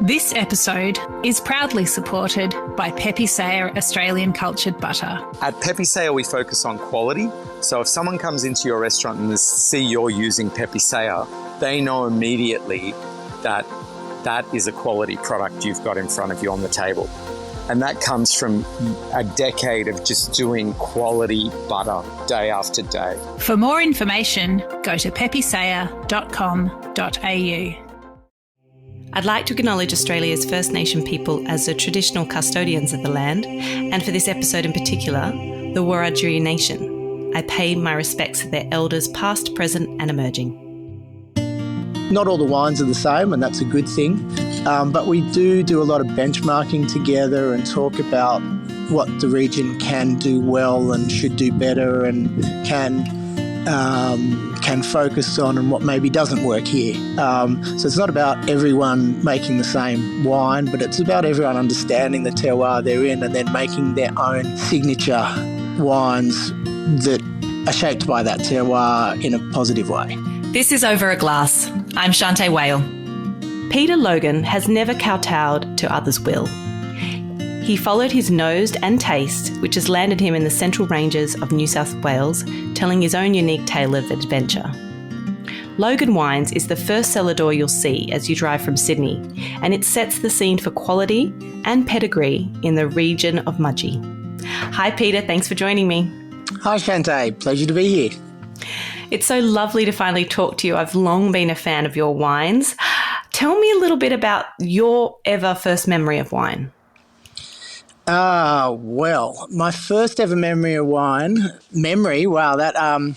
This episode is proudly supported by Pepe Sayer Australian Cultured Butter. At Pepe Sayer, we focus on quality. So if someone comes into your restaurant and they see you're using Pepe Sayer, they know immediately that that is a quality product you've got in front of you on the table. And that comes from a decade of just doing quality butter day after day. For more information, go to pepesayer.com.au. I'd like to acknowledge Australia's First Nation people as the traditional custodians of the land, and for this episode in particular, the Wiradjuri Nation. I pay my respects to their elders past, present and emerging. Not all the wines are the same, and that's a good thing, but we do a lot of benchmarking together and talk about what the region can do well and should do better and can focus on and what maybe doesn't work here. So it's not about everyone making the same wine, but it's about everyone understanding the terroir they're in and then making their own signature wines that are shaped by that terroir in a positive way. This is Over a Glass. I'm Shanteh Wale. Peter Logan has never kowtowed to others' will. He followed his nose and taste, which has landed him in the Central Ranges of New South Wales, telling his own unique tale of adventure. Logan Wines is the first cellar door you'll see as you drive from Sydney, and it sets the scene for quality and pedigree in the region of Mudgee. Hi Peter, thanks for joining me. Hi Shanteh, pleasure to be here. It's so lovely to finally talk to you. I've long been a fan of your wines. Tell me a little bit about your ever first memory of wine. Well, my first ever memory of wine, I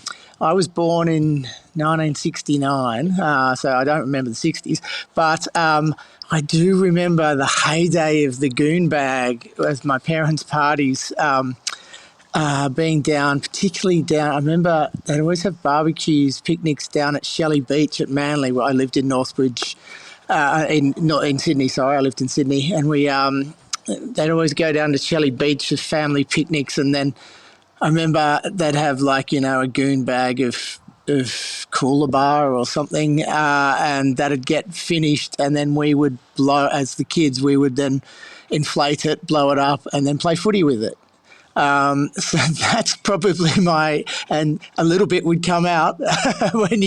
was born in 1969, so I don't remember the 60s, but I do remember the heyday of the goon bag with my parents' parties, being down, particularly down. I remember they'd always have barbecues, picnics down at Shelley Beach at Manly, where I lived in Northbridge, not in Sydney, sorry, I lived in Sydney, and they'd always go down to Shelley Beach for family picnics, and then I remember they'd have a goon bag of cooler bar or something, and that'd get finished, and then we would as the kids, we would then inflate it, blow it up, and then play footy with it. So that's probably and a little bit would come out when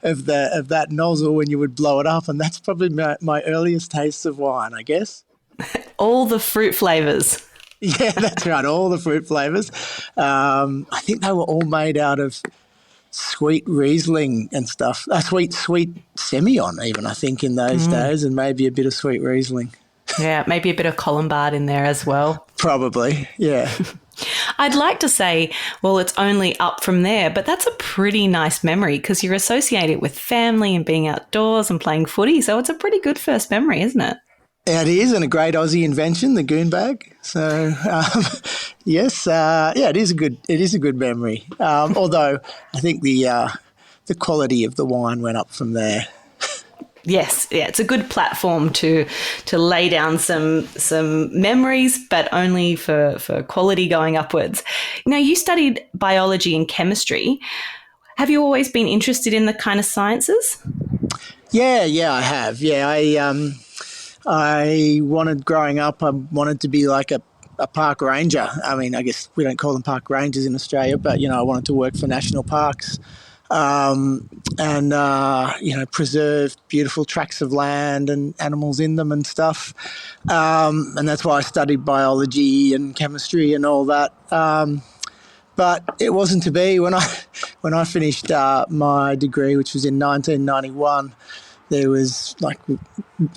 of that nozzle when you would blow it up, and that's probably my earliest taste of wine, I guess. All the fruit flavours. Yeah, that's right, all the fruit flavours. I think they were all made out of sweet Riesling and stuff. Sweet Semillon even, I think, in those days, and maybe a bit of sweet Riesling. Yeah, maybe a bit of Colombard in there as well. Probably, yeah. I'd like to say, well, it's only up from there, but that's a pretty nice memory because you're associated with family and being outdoors and playing footy, so it's a pretty good first memory, isn't it? It is, and a great Aussie invention, the goon bag. So, yes, it is a good memory. Although I think the quality of the wine went up from there. Yes, yeah, it's a good platform to lay down some memories, but only for quality going upwards. Now, you studied biology and chemistry. Have you always been interested in the kind of sciences? Yeah, I have. Yeah, growing up, I wanted to be like a park ranger. I mean, I guess we don't call them park rangers in Australia, but, I wanted to work for national parks and preserve beautiful tracts of land and animals in them and stuff. And that's why I studied biology and chemistry and all that. But it wasn't to be. When I finished my degree, which was in 1991, there was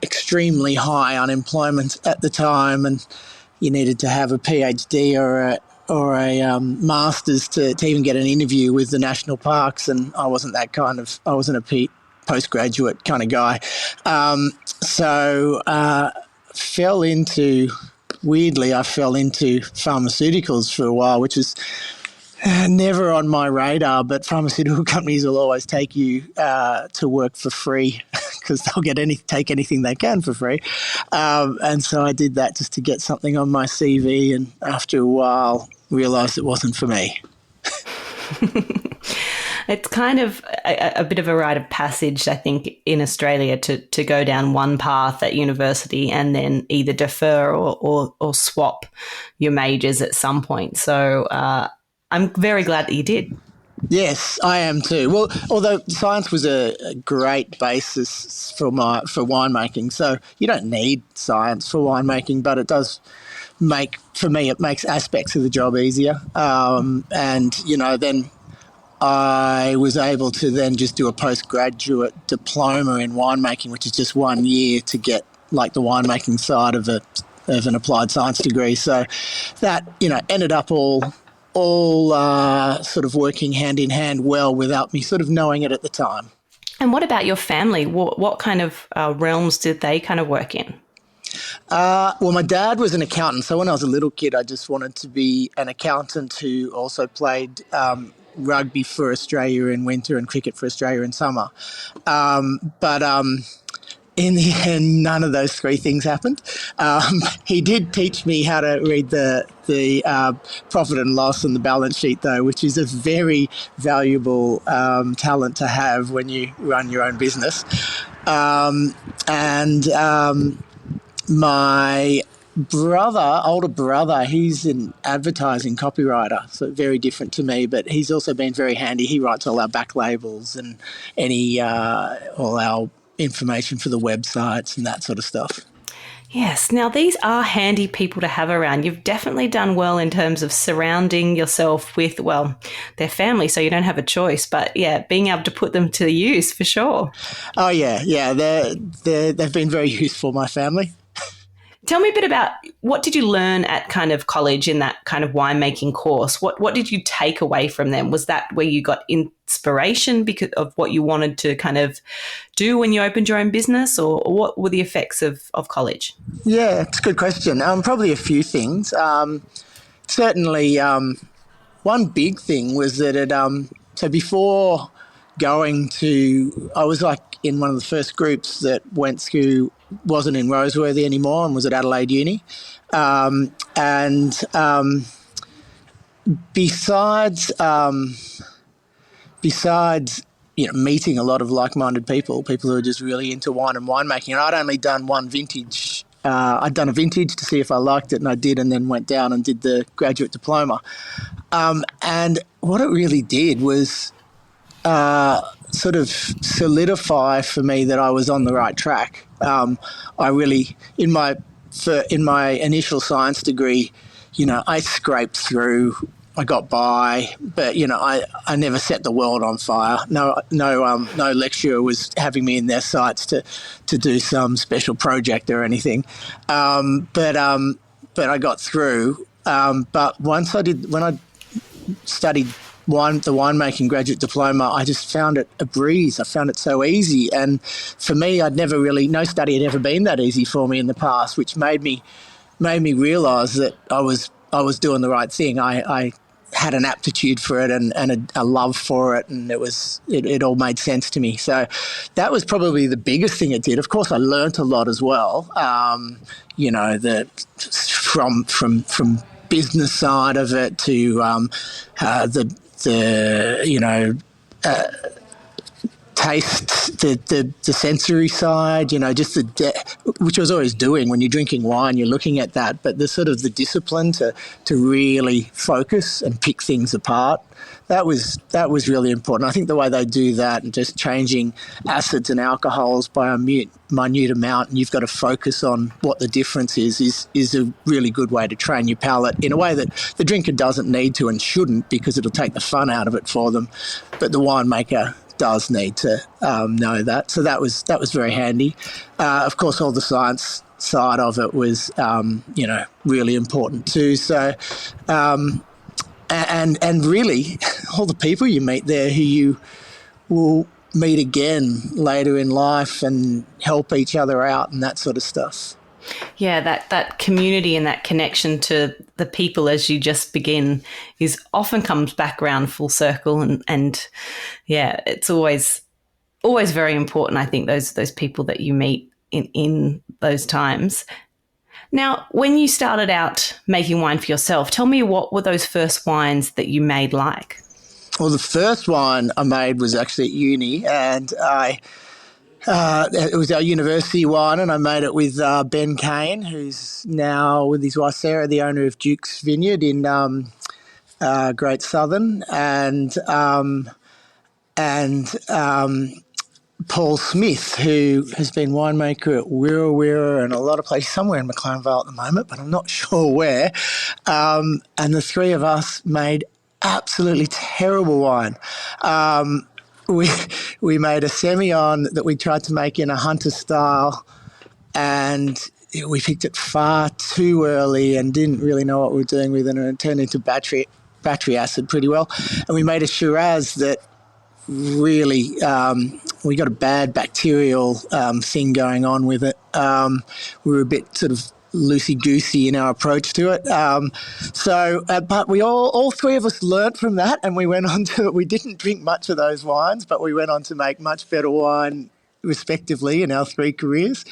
extremely high unemployment at the time, and you needed to have a PhD or a master's to even get an interview with the national parks, and I wasn't a postgraduate kind of guy. So I fell into pharmaceuticals for a while, which is never on my radar, but pharmaceutical companies will always take you to work for free because they'll take anything they can for free. And so I did that just to get something on my CV, and after a while realised it wasn't for me. It's kind of a bit of a rite of passage, I think, in Australia to go down one path at university and then either defer or swap your majors at some point. So I'm very glad that you did. Yes, I am too. Well, although science was a great basis for winemaking, so you don't need science for winemaking, but it does for me, it makes aspects of the job easier. And, then I was able to then just do a postgraduate diploma in winemaking, which is just 1 year to get like the winemaking side of an applied science degree. So that, ended up all sort of working hand in hand well without me sort of knowing it at the time. And what about your family? What kind of realms did they kind of work in? Well, my dad was an accountant. So when I was a little kid, I just wanted to be an accountant who also played rugby for Australia in winter and cricket for Australia in summer. But in the end, none of those three things happened. He did teach me how to read the profit and loss and the balance sheet, though, which is a very valuable talent to have when you run your own business. My older brother, he's an advertising copywriter, so very different to me, but he's also been very handy. He writes all our back labels and all our information for the websites and that sort of stuff. Yes. Now, these are handy people to have around. You've definitely done well in terms of surrounding yourself with, their family, so you don't have a choice. But, being able to put them to use for sure. Oh, yeah. Yeah, they've been very useful, my family. Tell me a bit about what did you learn at kind of college in that kind of winemaking course? What did you take away from them? Was that where you got inspiration because of what you wanted to kind of do when you opened your own business, or what were the effects of college? Yeah, it's a good question. Probably a few things. Certainly, one big thing was that so before going to, I was like in one of the first groups that went through, wasn't in Roseworthy anymore and was at Adelaide Uni. Besides meeting a lot of like-minded people who are just really into wine and winemaking, and I'd only done one vintage. I'd done a vintage to see if I liked it, and I did, and then went down and did the graduate diploma. And what it really did was sort of solidify for me that I was on the right track. I really, in my initial science degree, I scraped through. I got by, but I never set the world on fire. No lecturer was having me in their sights to do some special project or anything. But I got through. But when I studied the winemaking graduate diploma, I just found it a breeze. I found it so easy, and for me, no study had ever been that easy for me in the past, which made me realise that I was doing the right thing. I had an aptitude for it and a love for it, and it all made sense to me. So that was probably the biggest thing it did. Of course, I learnt a lot as well. That from business side of it to taste, the sensory side, just which I was always doing. When you're drinking wine, you're looking at that, but the sort of the discipline to really focus and pick things apart, that was really important. I think the way they do that, and just changing acids and alcohols by a minute amount, and you've got to focus on what the difference is a really good way to train your palate in a way that the drinker doesn't need to and shouldn't, because it'll take the fun out of it for them. But the winemaker does need to know that. So that was very handy. Of course, all the science side of it was, really important too. So, and really, all the people you meet there who you will meet again later in life and help each other out and that sort of stuff. Yeah, that community and that connection to the people as you just begin often comes back around full circle, and it's always very important. I think those people that you meet in those times. Now, when you started out making wine for yourself, tell me, what were those first wines that you made like? Well, the first wine I made was actually at uni, and it was our university wine, and I made it with Ben Kane, who's now with his wife Sarah, the owner of Duke's Vineyard in Great Southern, and Paul Smith, who has been winemaker at Wirra Wirra and a lot of places, somewhere in McLaren Vale at the moment, but I'm not sure where. And the three of us made absolutely terrible wine. We made a Semillon that we tried to make in a hunter style, and we picked it far too early and didn't really know what we were doing with it, and it turned into battery acid pretty well. And we made a Shiraz that really we got a bad bacterial thing going on with it. We were a bit sort of loosey-goosey in our approach to it. But we all three of us learnt from that, and we went on to, we didn't drink much of those wines, but we went on to make much better wine respectively in our three careers.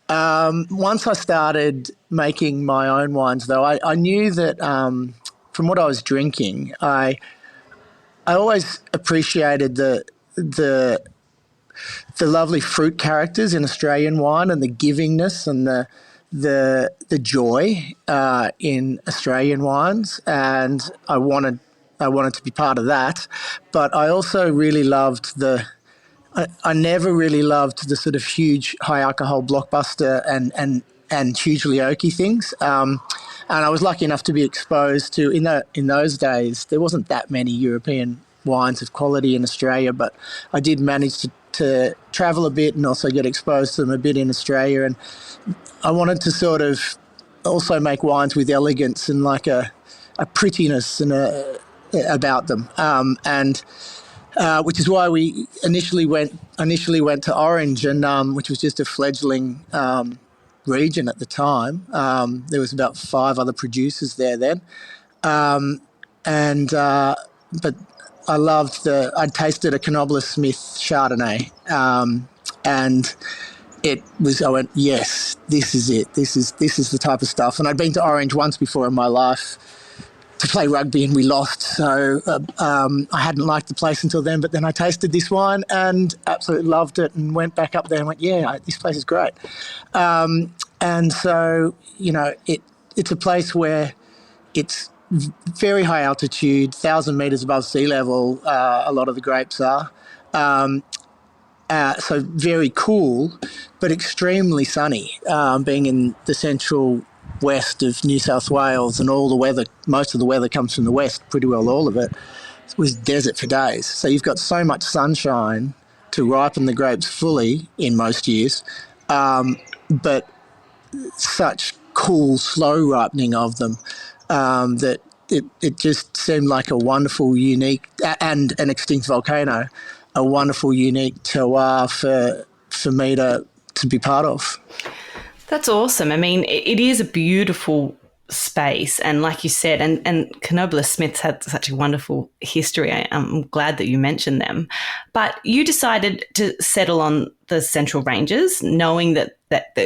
Once I started making my own wines, though, I knew that from what I was drinking, I always appreciated the lovely fruit characters in Australian wine and the givingness and the joy in Australian wines, and I wanted to be part of that. But I also really loved I never really loved the sort of huge high alcohol blockbuster and hugely oaky things. And I was lucky enough to be exposed to, in those days, there wasn't that many European wines of quality in Australia, but I did manage to travel a bit and also get exposed to them a bit in Australia. And I wanted to sort of also make wines with elegance and like a prettiness and about them. Which is why we initially went to Orange, and which was just a fledgling region at the time. There was about 5 other producers there then, but I tasted a Knobbler Smith Chardonnay, and I went, yes, this is it. This is the type of stuff. And I'd been to Orange once before in my life to play rugby, and we lost. So I hadn't liked the place until then, but then I tasted this wine and absolutely loved it, and went back up there and went, yeah, this place is great. And so, it's a place where it's very high altitude, 1,000 metres above sea level, a lot of the grapes are. So very cool, but extremely sunny, being in the central west of New South Wales, and most of the weather comes from the west, pretty well all of it. It was desert for days. So you've got so much sunshine to ripen the grapes fully in most years, but such cool, slow ripening of them that it just seemed like a wonderful, unique, and an extinct volcano, a wonderful, unique terroir for me to be part of. That's awesome. I mean, it is a beautiful space, and like you said, and Knobbler Smith's had such a wonderful history. I'm glad that you mentioned them. But you decided to settle on the Central Ranges, knowing that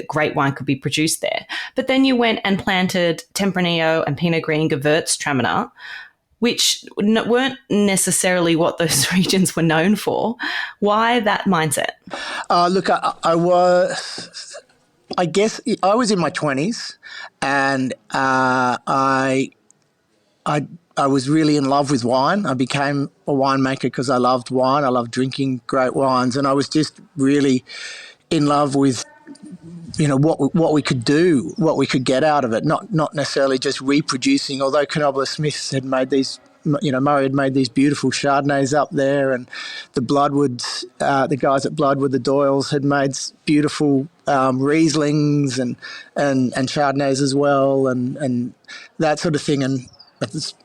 great wine could be produced there. But then you went and planted Tempranillo and Pinot Gris and Gewürztraminer, which weren't necessarily what those regions were known for. Why that mindset? Look, I guess I was in my 20s, and I was really in love with wine. I became a winemaker because I loved wine. I loved drinking great wines, and I was just really in love with what we could do, what we could get out of it. Not necessarily just reproducing. Although Knobbler Smith had made these, Murray had made these beautiful Chardonnays up there, and the Bloodwoods, the guys at Bloodwood, the Doyles, had made beautiful Rieslings and Chardonnays as well, and that sort of thing. And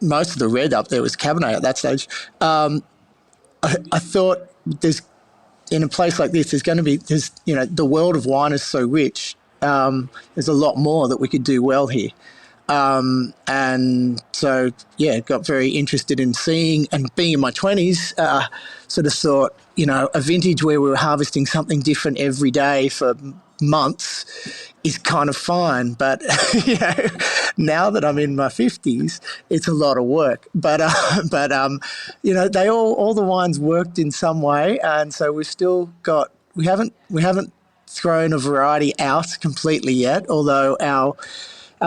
most of the red up there was Cabernet at that stage. I thought in a place like this, the world of wine is so rich. There's a lot more that we could do well here. And so, got very interested in seeing, and being in my 20s, sort of thought, a vintage where we were harvesting something different every day for months is kind of fine. But, now that I'm in my 50s, it's a lot of work. They all the wines worked in some way, and so we've still got we haven't thrown a variety out completely yet. Although our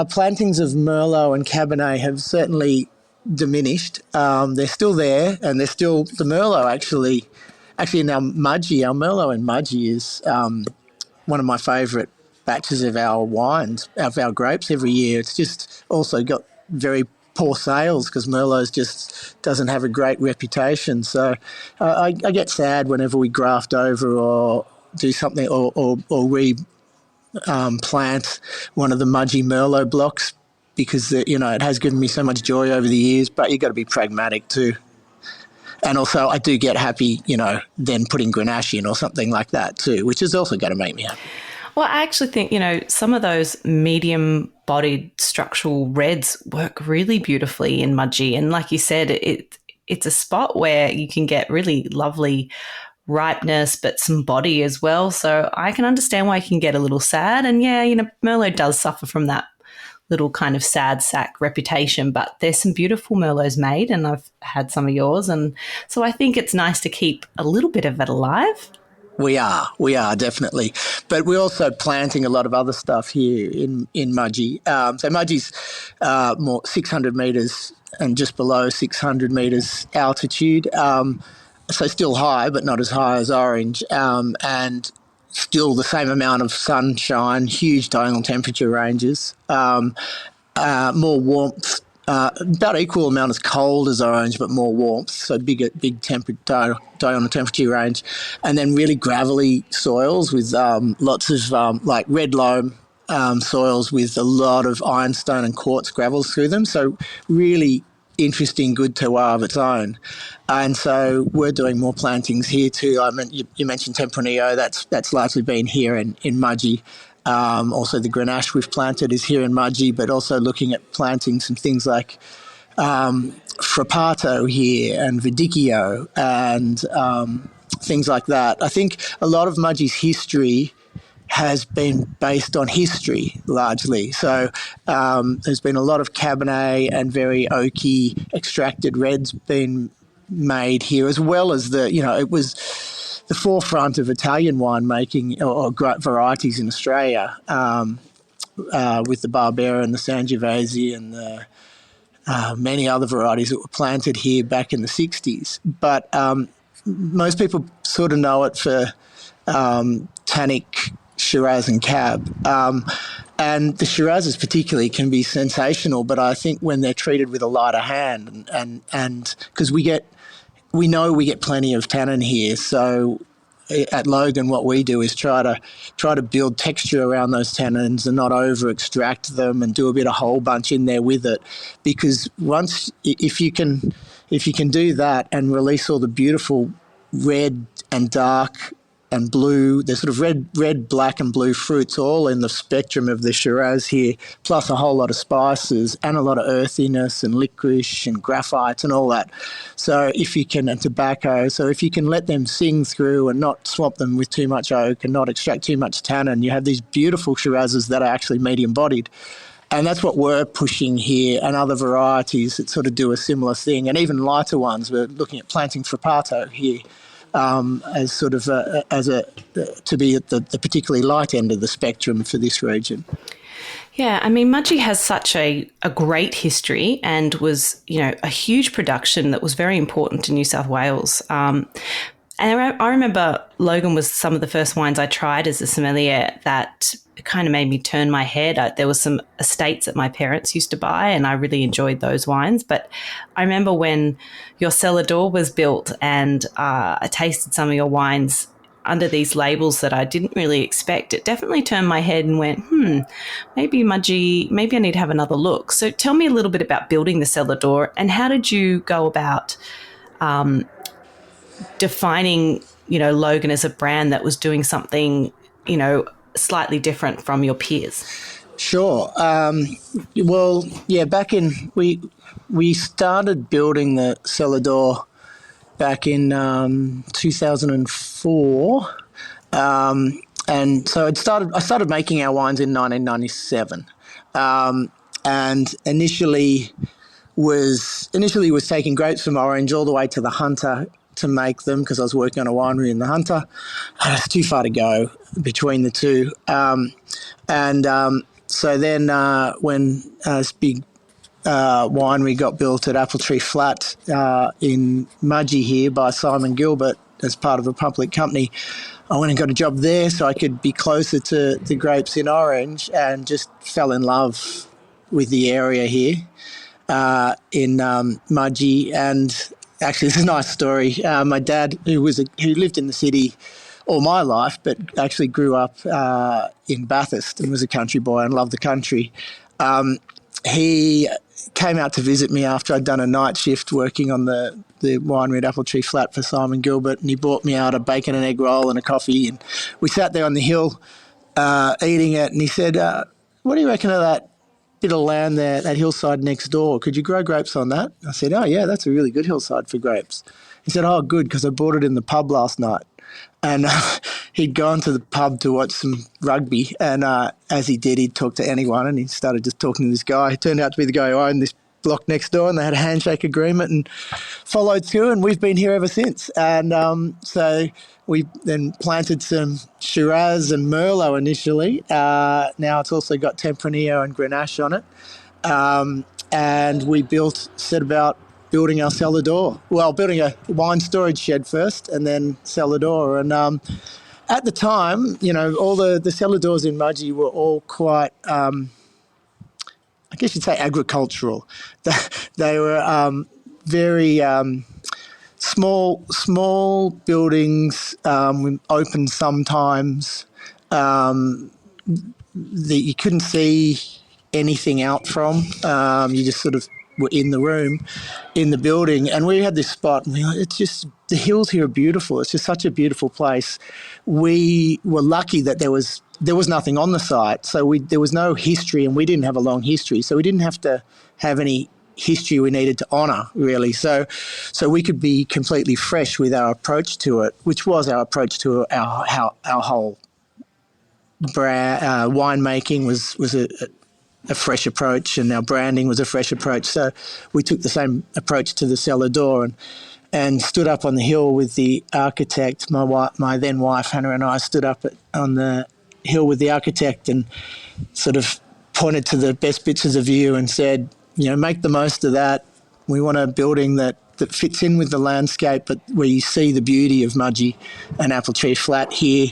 plantings of Merlot and Cabernet have certainly diminished. They're still there, and they're still the Merlot actually now Mudgee, our Merlot in Mudgee is one of my favourite batches of our wines, of our grapes every year. It's just also got very poor sales because Merlot's just doesn't have a great reputation. So I get sad whenever we graft over or do something or plant one of the Mudgee Merlot blocks because it has given me so much joy over the years. But you've got to be pragmatic too. And also, I do get happy, then putting Grenache in or something like that too, which is also going to make me happy. Well, I actually think, some of those medium-bodied structural reds work really beautifully in Mudgee. And like you said, it's a spot where you can get really lovely ripeness, but some body as well. So I can understand why you can get a little sad. And Merlot does suffer from that little kind of sad sack reputation, but there's some beautiful Merlots made, and I've had some of yours. And so I think it's nice to keep a little bit of it alive. We are definitely. But we're also planting a lot of other stuff here in Mudgee. So Mudgee's more 600 metres and just below 600 metres altitude. So still high, but not as high as Orange. And still the same amount of sunshine, huge diurnal temperature ranges, more warmth, about equal amount as cold as Orange, but more warmth, so big diurnal temperature range, and then really gravelly soils with lots of like red loam soils with a lot of ironstone and quartz gravels through them, so really interesting good terroir of its own. And so we're doing more plantings here too. I mean, you mentioned Tempranillo, that's largely been here in Mudgee. Also the Grenache we've planted is here in Mudgee, but also looking at planting some things like Frappato here and Verdicchio and things like that. I think a lot of Mudgee's history has been based on history largely. So there's been a lot of Cabernet and very oaky extracted reds being made here, as well as it was the forefront of Italian winemaking or varieties in Australia with the Barbera and the Sangiovese and the many other varieties that were planted here back in the 60s. But most people sort of know it for tannic Shiraz and Cab. And the Shirazes particularly can be sensational, but I think when they're treated with a lighter hand and because we know we get plenty of tannin here, so at Logan what we do is try to build texture around those tannins and not over extract them and do a bit of whole bunch in there with it, because if you can do that and release all the beautiful red and dark and blue, there's sort of red, black and blue fruits all in the spectrum of the Shiraz here, plus a whole lot of spices and a lot of earthiness and licorice and graphite and all that. So and tobacco, so if you can let them sing through and not swamp them with too much oak and not extract too much tannin, you have these beautiful Shirazes that are actually medium-bodied. And that's what we're pushing here, and other varieties that sort of do a similar thing, and even lighter ones. We're looking at planting Frappato here, as sort of to be at the particularly light end of the spectrum for this region. Yeah, I mean, Mudgee has such a great history and was, a huge production that was very important to New South Wales. And I remember Logan was some of the first wines I tried as a sommelier that kind of made me turn my head. There was some estates that my parents used to buy, and I really enjoyed those wines. But I remember when your cellar door was built and I tasted some of your wines under these labels that I didn't really expect, it definitely turned my head and went, maybe Mudgee, maybe I need to have another look. So tell me a little bit about building the cellar door, and how did you go about defining, Logan as a brand that was doing something, slightly different from your peers? Sure. Well, yeah, we started building the cellar door back in 2004. And so I started making our wines in 1997. and initially was taking grapes from Orange all the way to the Hunter to make them, because I was working on a winery in the Hunter. It's too far to go between the two. So then when this big winery got built at Apple Tree Flat in Mudgee here by Simon Gilbert as part of a public company, I went and got a job there so I could be closer to the grapes in Orange, and just fell in love with the area here in Mudgee. And actually, it's a nice story. My dad, who lived in the city all my life, but actually grew up in Bathurst and was a country boy and loved the country. He came out to visit me after I'd done a night shift working on the winery at Apple Tree Flat for Simon Gilbert, and he bought me out a bacon and egg roll and a coffee, and we sat there on the hill eating it, and he said, what do you reckon of that bit of land there, that hillside next door? Could you grow grapes on that? I said, oh yeah, that's a really good hillside for grapes. He said, oh good, because I bought it in the pub last night. And he'd gone to the pub to watch some rugby, and as he did, he'd talk to anyone, and he started just talking to this guy. He turned out to be the guy who owned this block next door, and they had a handshake agreement and followed through, and we've been here ever since. And so we then planted some Shiraz and Merlot initially. Now it's also got Tempranillo and Grenache on it. And we set about building our cellar door. Well, building a wine storage shed first, and then cellar door. And at the time, all the cellar doors in Mudgee were all quite, I guess you'd say, agricultural. They were very small buildings, open sometimes. That you couldn't see anything out from. You just sort of were in the room, in the building, and we had this spot, and it's just, the hills here are beautiful. It's just such a beautiful place. We were lucky that there was nothing on the site, so there was no history, and we didn't have a long history, so we didn't have to have any history we needed to honour, really. So we could be completely fresh with our approach to it, which was our approach to our whole winemaking was a fresh approach, and our branding was a fresh approach. So we took the same approach to the cellar door, and stood up on the hill with the architect. My then wife Hannah and I stood up on the hill with the architect and sort of pointed to the best bits of the view and said, make the most of that. We want a building that fits in with the landscape, but where you see the beauty of Mudgee and Apple Tree Flat here,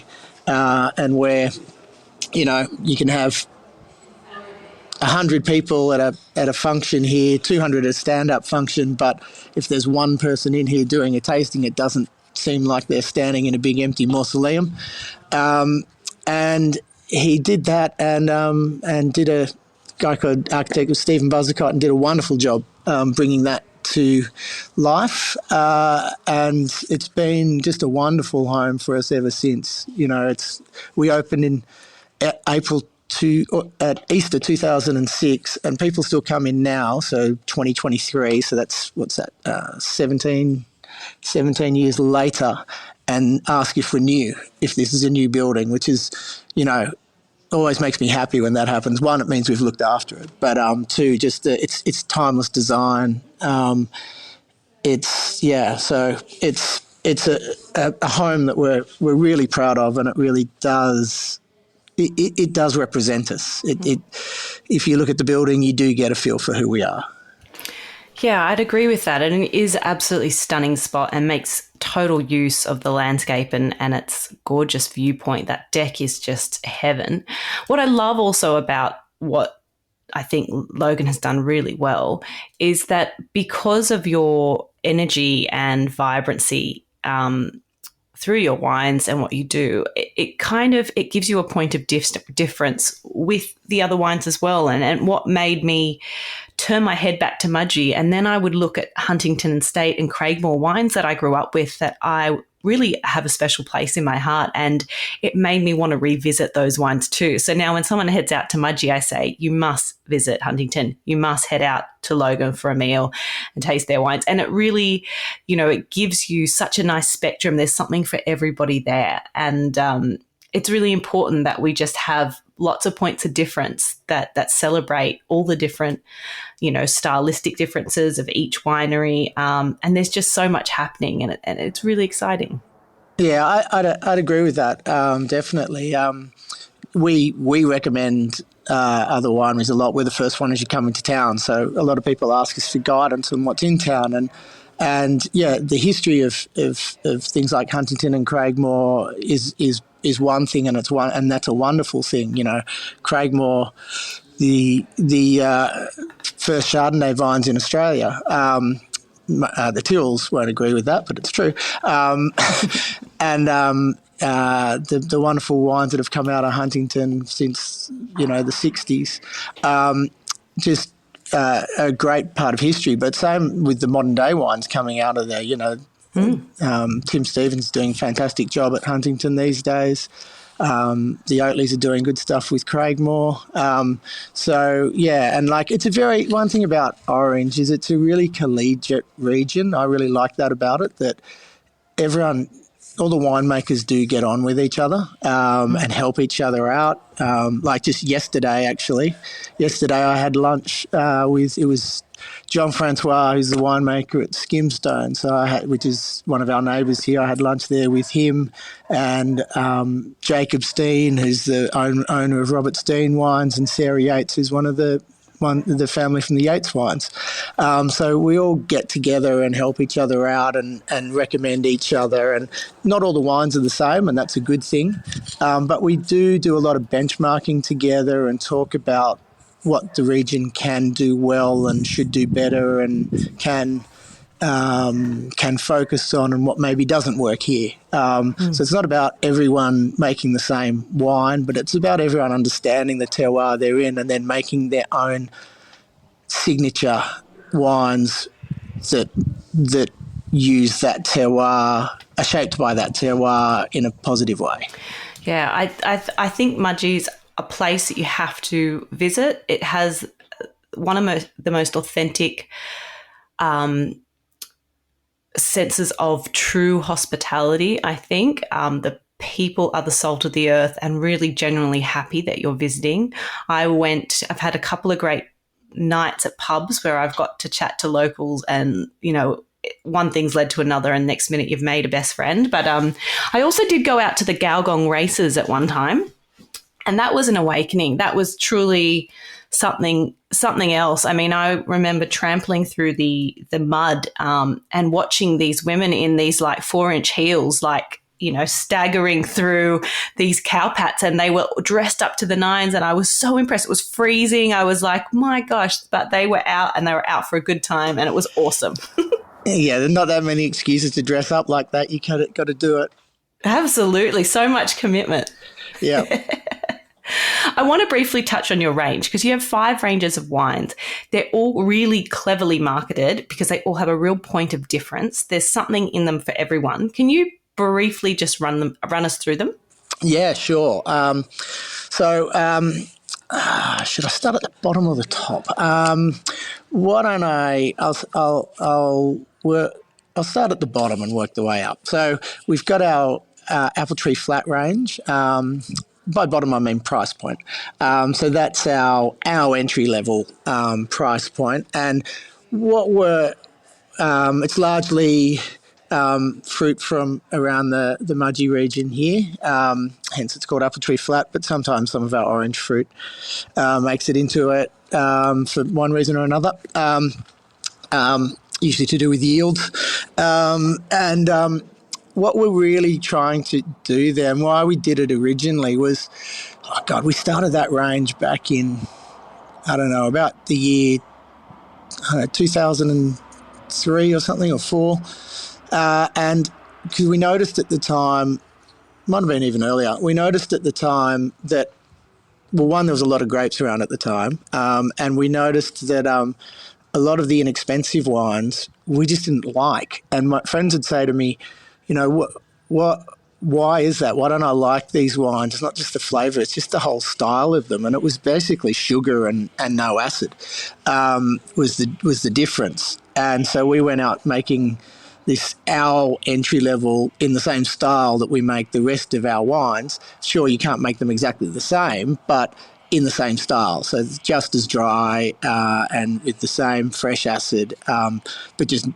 and where you can have 100 people at a function here, 200 at a stand-up function, but if there's one person in here doing a tasting, it doesn't seem like they're standing in a big empty mausoleum. And he did that, and did a guy called architect was Stephen Buzzacott, and did a wonderful job bringing that to life. And it's been just a wonderful home for us ever since. We opened in at Easter 2006, and people still come in now, so 2023, so that's, 17 years later, and ask if we're new, if this is a new building, which is, always makes me happy when that happens. One, it means we've looked after it, but two, just it's timeless design. So it's a home that we're really proud of, and it really does. It does represent us. If you look at the building, you do get a feel for who we are. Yeah, I'd agree with that. And it is absolutely stunning spot and makes total use of the landscape and its gorgeous viewpoint. That deck is just heaven. What I love also about what I think Logan has done really well is that because of your energy and vibrancy, through your wines and what you do, it gives you a point of difference with the other wines as well. And what made me turn my head back to Mudgee, and then I would look at Huntington Estate and Craigmore wines that I grew up with that I really have a special place in my heart, and it made me want to revisit those wines too. So now when someone heads out to Mudgee, I say, you must visit Huntington. You must head out to Logan for a meal and taste their wines. And it really, it gives you such a nice spectrum. There's something for everybody there. And it's really important that we just have lots of points of difference that celebrate all the different, stylistic differences of each winery. And there's just so much happening, and it's really exciting. Yeah, I'd agree with that. Definitely. We recommend other wineries a lot. We're the first one as you come into town, so a lot of people ask us for guidance on what's in town, and the history of things like Huntington and Craigmore is one thing, and that's a wonderful thing. Craigmore, the first Chardonnay vines in Australia. The Tyrrells won't agree with that, but it's true. And the wonderful wines that have come out of Huntington since, the 60s. Just a great part of history, but same with the modern day wines coming out of there. Tim Stevens is doing a fantastic job at Huntington these days. The Oatleys are doing good stuff with Craigmore. And one thing about Orange is it's a really collegiate region. I really like that about it, that all the winemakers do get on with each other and help each other out. Like just yesterday, I had lunch it was John Francois, who's the winemaker at Skimstone, which is one of our neighbours here. I had lunch there with him, and Jacob Steen, who's the owner of Robert Steen Wines, and Sarah Yates, who's one of the family from the Yates wines. So we all get together and help each other out and recommend each other. And not all the wines are the same, and that's a good thing. But we do a lot of benchmarking together and talk about what the region can do well and should do better, and can focus on, and what maybe doesn't work here. So it's not about everyone making the same wine, but it's about everyone understanding the terroir they're in and then making their own signature wines that use that terroir, are shaped by that terroir in a positive way. Yeah, I think Mudgee's a place that you have to visit. It has one of the most authentic senses of true hospitality, I think. The people are the salt of the earth and really genuinely happy that you're visiting. I've had a couple of great nights at pubs where I've got to chat to locals, and, one thing's led to another, and next minute you've made a best friend. But I also did go out to the Galgong races at one time, and that was an awakening. That was truly something else. I mean, I remember trampling through the mud and watching these women in these 4-inch heels, staggering through these cowpats, and they were dressed up to the nines, and I was so impressed. It was freezing. I was like, my gosh, but they were out, and they were out for a good time, and it was awesome. Yeah, there's not that many excuses to dress up like that. You got to do it. Absolutely. So much commitment. Yeah. I want to briefly touch on your range, because you have 5 ranges of wines. They're all really cleverly marketed because they all have a real point of difference. There's something in them for everyone. Can you briefly just run us through them? Yeah, sure. Should I start at the bottom or the top? Why don't I'll start at the bottom and work the way up. So we've got our Apple Tree Flat range. By bottom, I mean price point. So that's our entry level price point, and it's largely fruit from around the Mudgee region here. Hence, it's called Apple Tree Flat. But sometimes some of our orange fruit makes it into it for one reason or another. Usually to do with yield, what we're really trying to do there, and why we did it originally, was, we started that range back in, about the year 2003 or something, or 4. And because we noticed at the time, might have been even earlier, we noticed at the time that, well, one, there was a lot of grapes around at the time, and we noticed that a lot of the inexpensive wines we just didn't like. And my friends would say to me, why is that? Why don't I like these wines? It's not just the flavour, it's just the whole style of them. And it was basically sugar and no acid was the difference. And so we went out making our entry level in the same style that we make the rest of our wines. Sure, you can't make them exactly the same, but in the same style. So it's just as dry and with the same fresh acid, but just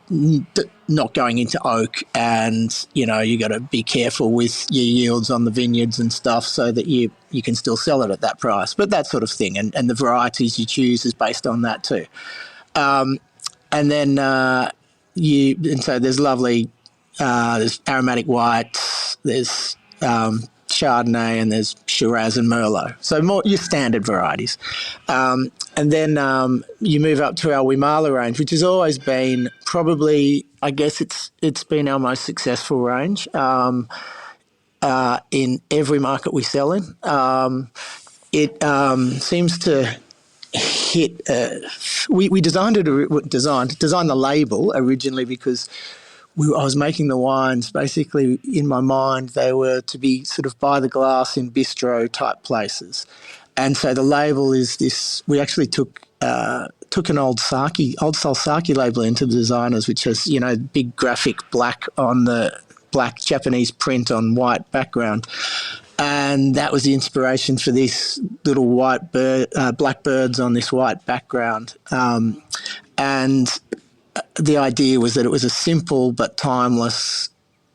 not going into oak. And, you know, you got to be careful with your yields on the vineyards and stuff so that you can still sell it at that price. But that sort of thing. And the varieties you choose is based on that too. And then so there's lovely, there's aromatic whites, there's Chardonnay, and there's Shiraz and Merlot. So more your standard varieties. And then you move up to our Wimala range, which has always been probably, I guess it's been our most successful range in every market we sell in. It seems to hit. We designed the label originally because I was making the wines basically in my mind. They were to be sort of by the glass in bistro type places, and so the label is this. We actually took an old style sake label into the designers, which has, you know, big graphic black on the black Japanese print on white background. And that was the inspiration for this little white black birds on this white background. And the idea was that it was a simple but timeless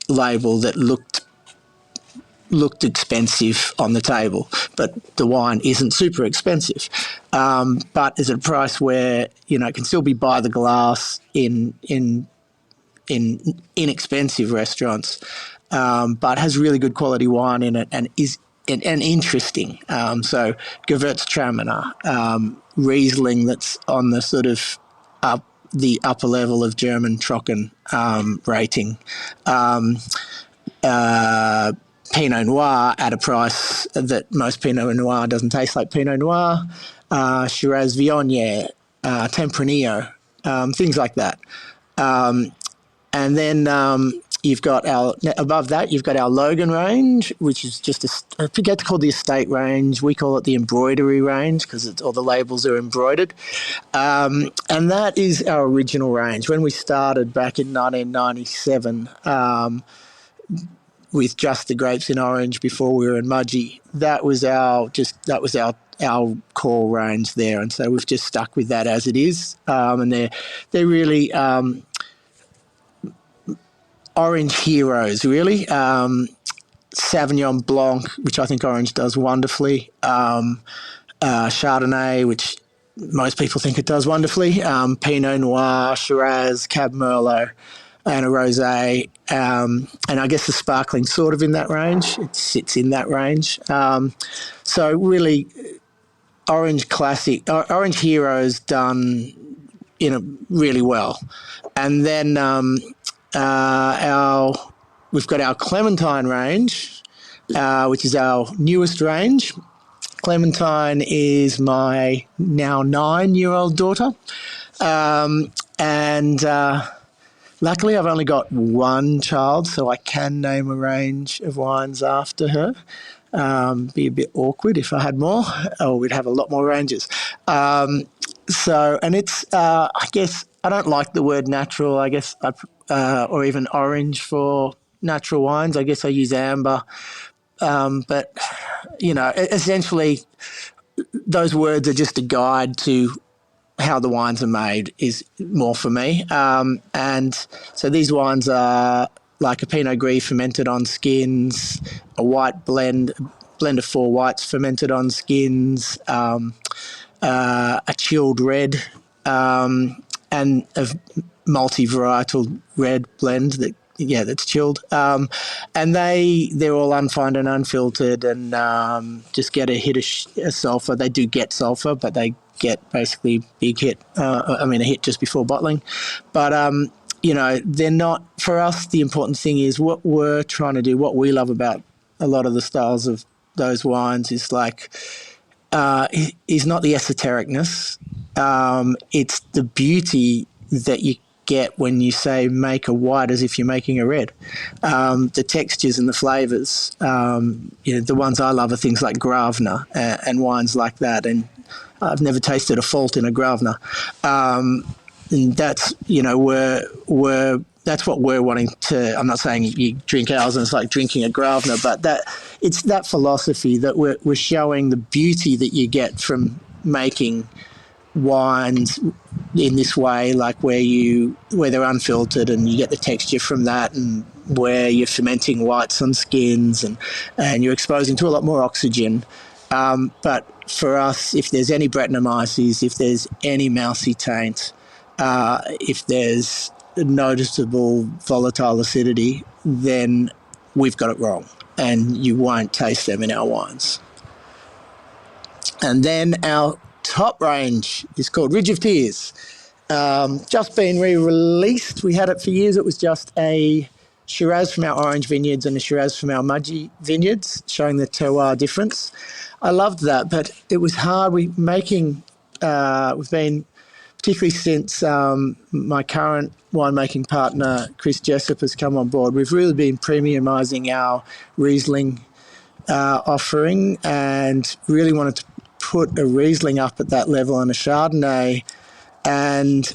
label that looked expensive on the table, but the wine isn't super expensive. But is at a price where, you know, it can still be by the glass in inexpensive restaurants. But has really good quality wine in it and is and interesting. So Gewürztraminer, Riesling that's on the sort of the upper level of German Trocken rating, Pinot Noir at a price that most Pinot Noir doesn't taste like Pinot Noir, Shiraz Viognier, Tempranillo, things like that. And then you've got above that, you've got our Logan range, which is just I forget to call the estate range. We call it the embroidery range because all the labels are embroidered. And that is our original range. When we started back in 1997 with just the grapes in orange before we were in Mudgee, that was our core range there. And so we've just stuck with that as it is. And they're really orange heroes, really. Sauvignon Blanc, which I think orange does wonderfully. Chardonnay, which most people think it does wonderfully. Pinot Noir, Shiraz, Cab Merlot, and a Rosé. And I guess the sparkling sort of in that range. It sits in that range. So really, orange classic, orange heroes done really well. And then we've got our Clementine range, which is our newest range. Clementine is my now 9-year-old daughter. And luckily I've only got one child, so I can name a range of wines after her. Be a bit awkward if I had more, or we'd have a lot more ranges. And it's, I guess, I don't like the word natural, I guess, or even orange for natural wines. I guess I use amber. But, essentially those words are just a guide to how the wines are made is more for me. And so these wines are like a Pinot Gris fermented on skins, a white blend of 4 whites fermented on skins, a chilled red, and a multi-varietal red blend that's chilled. And they're all unfined and unfiltered and just get a hit of sulfur. They do get sulfur, but they get basically big hit, a hit just before bottling. But, they're not, for us, the important thing is what we're trying to do, what we love about a lot of the styles of those wines is like, is not the esotericness. It's the beauty that you get when you say make a white as if you're making a red. The textures and the flavours, the ones I love are things like Gravner and wines like that. And I've never tasted a fault in a Gravner. And that's, we're that's what we're wanting to. I'm not saying you drink ours and it's like drinking a Grosvenor, but that it's that philosophy that we're showing the beauty that you get from making wines in this way, like where they're unfiltered and you get the texture from that, and where you're fermenting whites on skins and you're exposing to a lot more oxygen. But for us, if there's any Brettanomyces, if there's any mousy taint, if there's noticeable volatile acidity, then we've got it wrong, and you won't taste them in our wines. And then our top range is called Ridge of Tears. Just been re-released. We had it for years. It was just a Shiraz from our orange vineyards and a Shiraz from our Mudgee vineyards, showing the terroir difference. I loved that, but it was hard. We've been, particularly since my current winemaking partner, Chris Jessup, has come on board, we've really been premiumising our Riesling offering, and really wanted to put a Riesling up at that level and a Chardonnay. And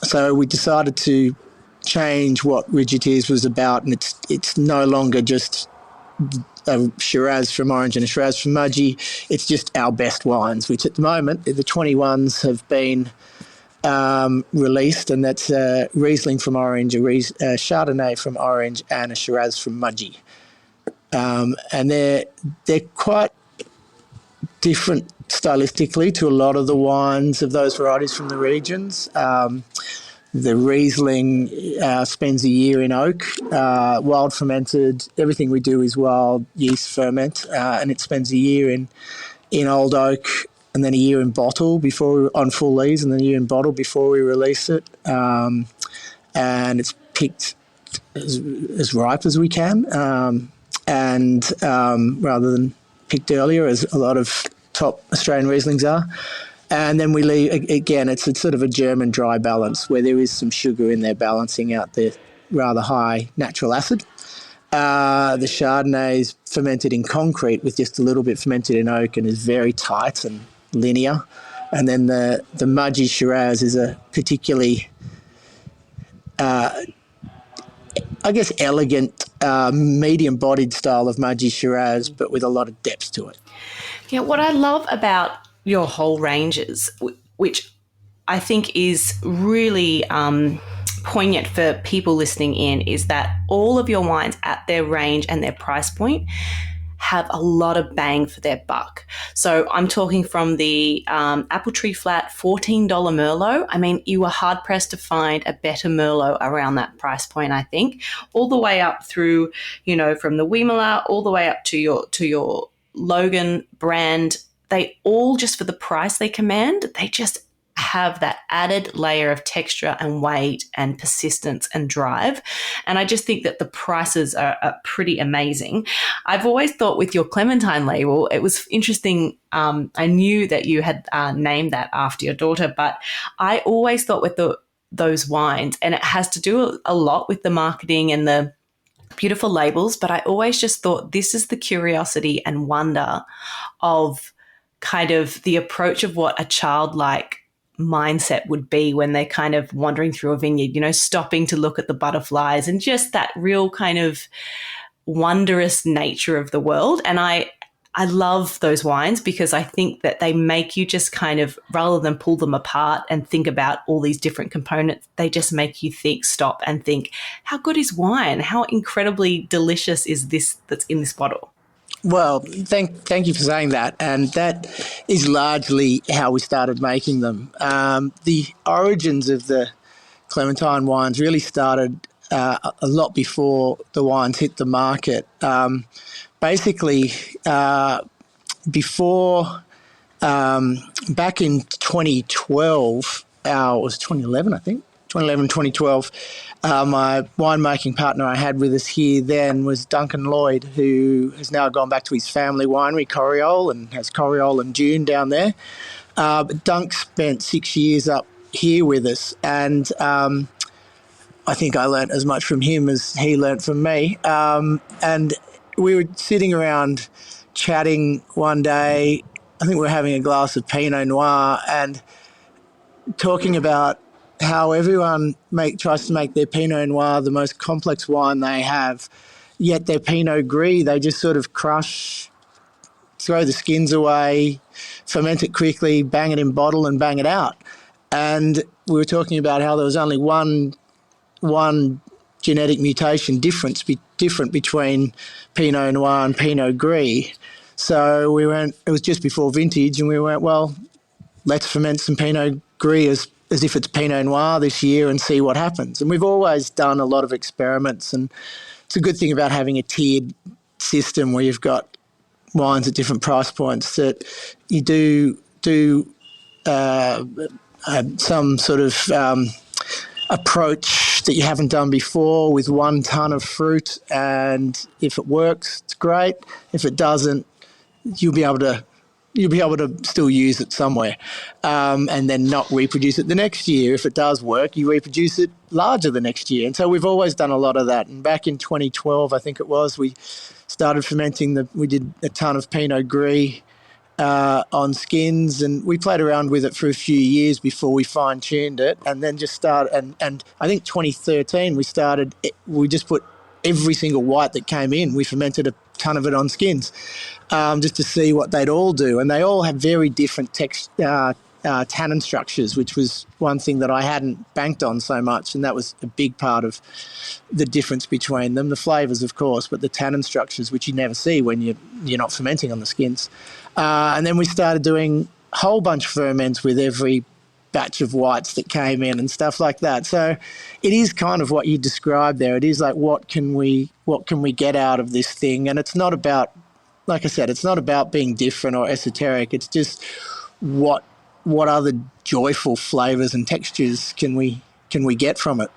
so we decided to change what Ridge of Tears was about, and it's no longer just a Shiraz from Orange and a Shiraz from Mudgee. It's just our best wines, which at the moment, the 21s have been released, and that's a Riesling from Orange, a Chardonnay from Orange, and a Shiraz from Mudgee. And they're quite different stylistically to a lot of the wines of those varieties from the regions. The Riesling spends a year in oak, wild fermented. Everything we do is wild yeast ferment, and it spends a year in old oak, and then a year in bottle on full lees, and then a year in bottle before we release it. And it's picked as ripe as we can, and rather than picked earlier, as a lot of top Australian Rieslings are. And then we leave, again, it's sort of a German dry balance where there is some sugar in there balancing out the rather high natural acid. The Chardonnay is fermented in concrete with just a little bit fermented in oak and is very tight and linear. And then the Mudgee Shiraz is a particularly, elegant, medium-bodied style of Mudgee Shiraz, but with a lot of depth to it. Yeah, what I love about your whole ranges, which I think is really poignant for people listening in, is that all of your wines at their range and their price point have a lot of bang for their buck. So I'm talking from the Apple Tree Flat $14 Merlot. I mean, you were hard pressed to find a better Merlot around that price point, I think, all the way up through, from the Weimar all the way up to your Logan brand. They all, just for the price they command, they just have that added layer of texture and weight and persistence and drive. And I just think that the prices are pretty amazing. I've always thought with your Clementine label, it was interesting. I knew that you had named that after your daughter, but I always thought with those wines, and it has to do a lot with the marketing and the beautiful labels, but I always just thought this is the curiosity and wonder of kind of the approach of what a childlike mindset would be when they're kind of wandering through a vineyard, stopping to look at the butterflies and just that real kind of wondrous nature of the world. And I love those wines because I think that they make you just kind of, rather than pull them apart and think about all these different components, they just make you stop and think, how good is wine? How incredibly delicious is this that's in this bottle? Well, thank you for saying that, and that is largely how we started making them. The origins of the Clementine wines really started a lot before the wines hit the market. Basically, before back in 2012, it was 2011, I think. 2011, 2012, my winemaking partner I had with us here then was Duncan Lloyd, who has now gone back to his family winery, Corriol, and has Corriol and Dune down there. But Dunk spent 6 years up here with us, and I think I learnt as much from him as he learnt from me. And we were sitting around chatting one day. I think we were having a glass of Pinot Noir and talking about how everyone tries to make their Pinot Noir the most complex wine they have, yet their Pinot Gris, they just sort of crush, throw the skins away, ferment it quickly, bang it in bottle and bang it out. And we were talking about how there was only one genetic mutation different between Pinot Noir and Pinot Gris. So it was just before vintage, and we went, well, let's ferment some Pinot Gris as if it's Pinot Noir this year and see what happens. And we've always done a lot of experiments, and it's a good thing about having a tiered system where you've got wines at different price points, that you do some sort of approach that you haven't done before with 1 ton of fruit, and if it works, it's great. If it doesn't, you'll be able to still use it somewhere, and then not reproduce it the next year. If it does work, you reproduce it larger the next year. And so we've always done a lot of that. And back in 2012, I think it was, we started fermenting we did a ton of Pinot Gris on skins, and we played around with it for a few years before we fine-tuned it, and then just started, and I think 2013 we just put every single white that came in, we fermented a ton of it on skins, just to see what they'd all do. And they all have very different tannin structures, which was one thing that I hadn't banked on so much, and that was a big part of the difference between them. The flavours, of course, but the tannin structures, which you never see when you're not fermenting on the skins. And then we started doing a whole bunch of ferments with every batch of whites that came in and stuff like that. So it is kind of what you described there. It is like, what can we get out of this thing? And it's not about, like I said, it's not about being different or esoteric. It's just what other joyful flavours and textures can we get from it?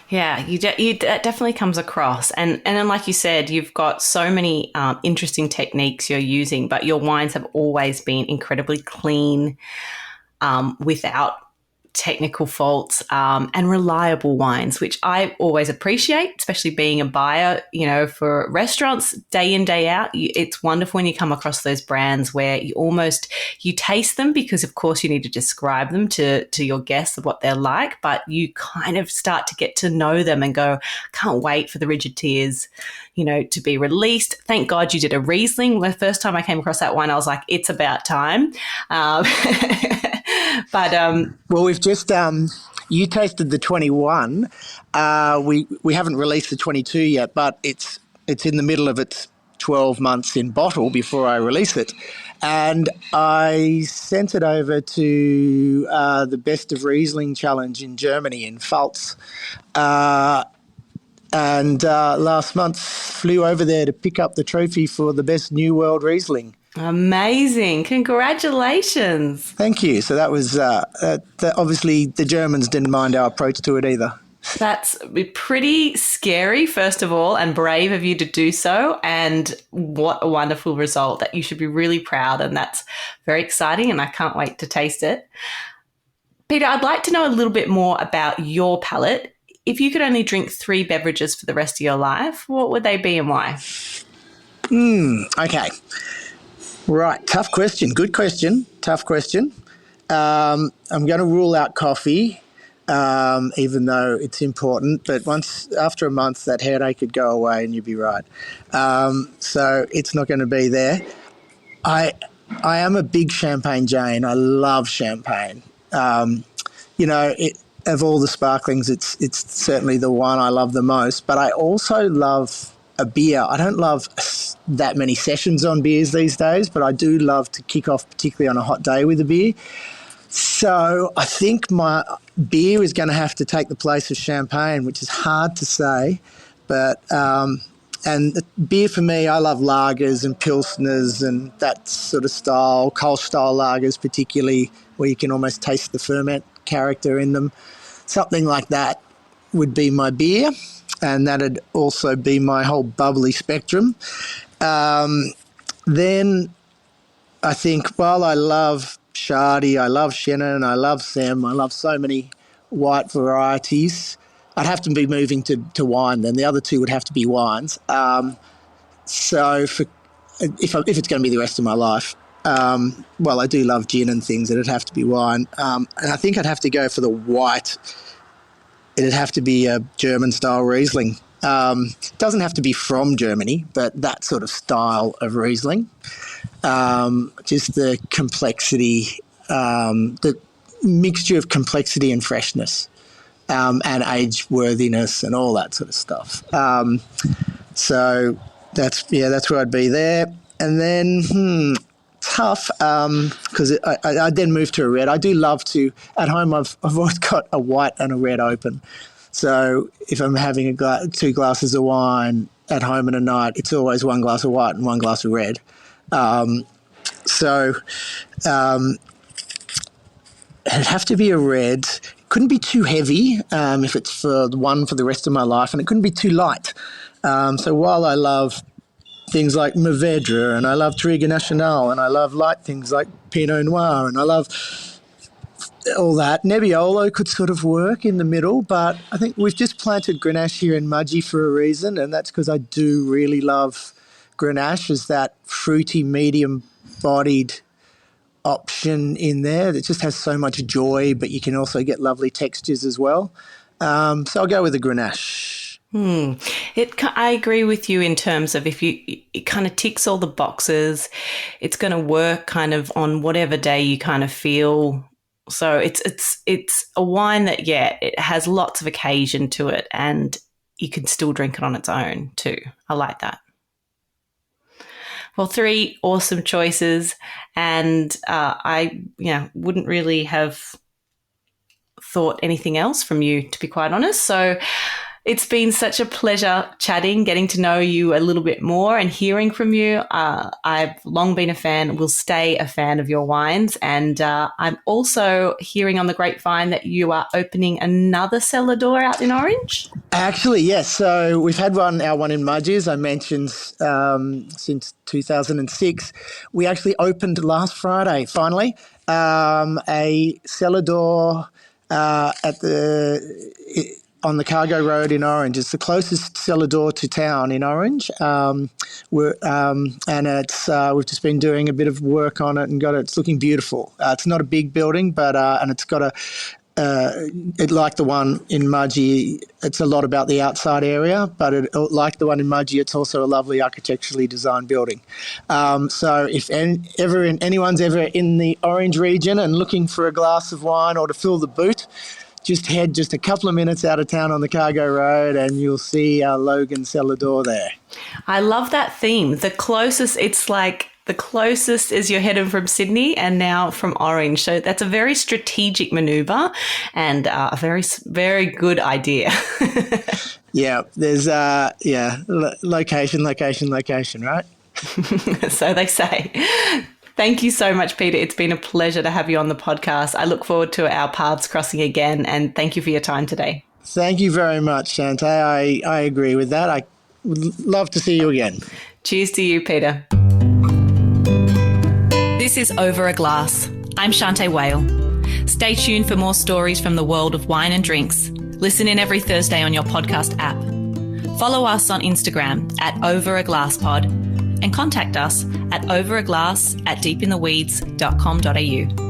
Yeah, that definitely comes across. And then, like you said, you've got so many interesting techniques you're using, but your wines have always been incredibly clean, without technical faults, and reliable wines, which I always appreciate, especially being a buyer, for restaurants day in, day out. It's wonderful when you come across those brands where you taste them, because of course you need to describe them to your guests of what they're like, but you kind of start to get to know them and go, can't wait for the Rigid Tears, to be released. Thank God you did a Riesling. The first time I came across that wine, I was like, it's about time. But well, we've just you tasted the 21. We haven't released the 22 yet, but it's in the middle of its 12 months in bottle before I release it, and I sent it over to the Best of Riesling Challenge in Germany in Pfalz, and last month flew over there to pick up the trophy for the best New World Riesling. Amazing. Congratulations. Thank you. So that was obviously the Germans didn't mind our approach to it either. That's pretty scary, first of all, and brave of you to do so. And what a wonderful result that you should be really proud. And that's very exciting, and I can't wait to taste it. Peter, I'd like to know a little bit more about your palate. If you could only drink 3 beverages for the rest of your life, what would they be and why? Okay. Right, tough question. Good question. Tough question. I'm going to rule out coffee, even though it's important. But after a month, that headache could go away, and you'd be right. So it's not going to be there. I am a big champagne Jane. I love champagne. Of all the sparklings, it's certainly the one I love the most. But I also love a beer. I don't love that many sessions on beers these days, but I do love to kick off, particularly on a hot day, with a beer. So I think my beer is going to have to take the place of champagne, which is hard to say. But and beer for me, I love lagers and pilsners and that sort of style, Kolsch-style lagers particularly, where you can almost taste the ferment character in them. Something like that would be my beer. And that'd also be my whole bubbly spectrum. Then I think, while I love Shardy, I love Chenin, I love Sem, I love so many white varieties, I'd have to be moving to wine then. The other two would have to be wines. So if it's going to be the rest of my life, Well, I do love gin and things. It'd have to be wine. And I think I'd have to go for the white. It'd have to be a German-style Riesling. Doesn't have to be from Germany, but that sort of style of Riesling. Just the complexity, the mixture of complexity and freshness, and age worthiness and all that sort of stuff. So that's where I'd be there. And then tough, because I then moved to a red. I do love to, at home I've always got a white and a red open. So if I'm having two glasses of wine at home in a night, it's always one glass of white and one glass of red. It'd have to be a red. It couldn't be too heavy if it's for the rest of my life, and it couldn't be too light. So while I love things like Mourvedre and I love Touriga Nacional and I love light things like Pinot Noir and I love all that, Nebbiolo could sort of work in the middle, but I think we've just planted Grenache here in Mudgee for a reason, and that's because I do really love Grenache as that fruity, medium-bodied option in there that just has so much joy, but you can also get lovely textures as well. So I'll go with the Grenache. I agree with you in terms of it kind of ticks all the boxes. It's going to work kind of on whatever day you kind of feel. So it's a wine that, it has lots of occasion to it, and you can still drink it on its own too. I like that. Well, 3 awesome choices, and I wouldn't really have thought anything else from you, to be quite honest. So it's been such a pleasure chatting, getting to know you a little bit more and hearing from you. I've long been a fan, will stay a fan of your wines. And I'm also hearing on the grapevine that you are opening another cellar door out in Orange. Actually, yes. So we've had our one in Mudgee, as I mentioned, since 2006. We actually opened last Friday, finally, a cellar door on the Cargo Road in Orange. It's the closest cellar door to town in Orange. And it's we've just been doing a bit of work on it and it's looking beautiful. It's not a big building, but and it's got like the one in Mudgee, it's a lot about the outside area, but like the one in Mudgee, it's also a lovely architecturally designed building. So if anyone's ever in the Orange region and looking for a glass of wine or to fill the boot, just head just a couple of minutes out of town on the Cargo Road and you'll see our Logan cellar door there. I love that theme. The closest is you're heading from Sydney and now from Orange. So that's a very strategic manoeuvre and a very, very good idea. Yeah, there's location, right? So they say. Thank you so much, Peter. It's been a pleasure to have you on the podcast. I look forward to our paths crossing again, and thank you for your time today. Thank you very much, Shanteh. I agree with that. I would love to see you again. Cheers to you, Peter. This is Over a Glass. I'm Shanteh Wale. Stay tuned for more stories from the world of wine and drinks. Listen in every Thursday on your podcast app. Follow us on Instagram @overaglasspod and contact us at overaglass@deepintheweeds.com.au.